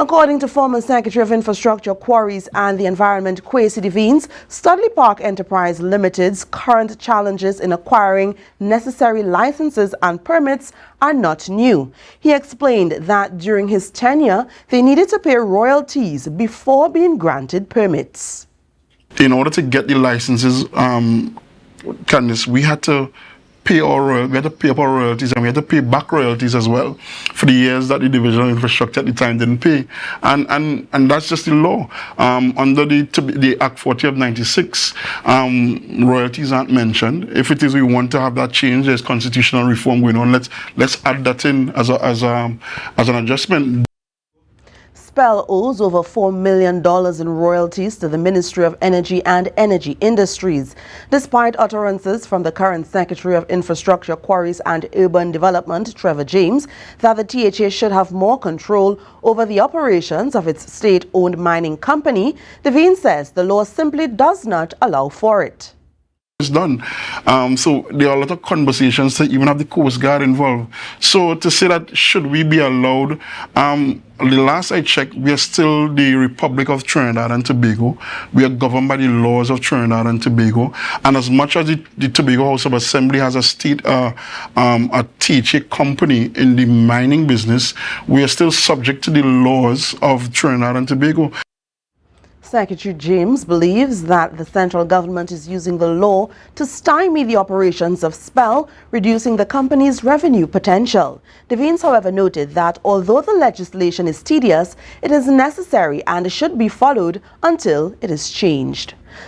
According to former Secretary of Infrastructure, Quarries and the Environment, Kwesi Devines, Studley Park Enterprise Limited's current challenges in acquiring necessary licenses and permits are not new. He explained that during his tenure, they needed to pay royalties before being granted permits. In order to get the licenses, Candice, we had to pay up our royalties, and we had to pay back royalties as well for the years that the Division of Infrastructure at the time didn't pay, and that's just the law. Under the Act 40 of '96, royalties aren't mentioned. If it is we want to have that change, there's constitutional reform going on. Let's add that in as an adjustment. Spel owes over $4 million in royalties to the Ministry of Energy and Energy Industries, despite utterances from the current Secretary of Infrastructure, Quarries and Urban Development, Trevor James, that the THA should have more control over the operations of its state-owned mining company. Devine says the law simply does not allow for it. It's done. So there are a lot of conversations to even have the Coast Guard involved. So to say that should we be allowed, the last I checked, we are still the Republic of Trinidad and Tobago. We are governed by the laws of Trinidad and Tobago. And as much as the Tobago House of Assembly has a THA company in the mining business, we are still subject to the laws of Trinidad and Tobago. Secretary James believes that the central government is using the law to stymie the operations of Spel, reducing the company's revenue potential. Devines, however, noted that although the legislation is tedious, it is necessary and should be followed until it is changed.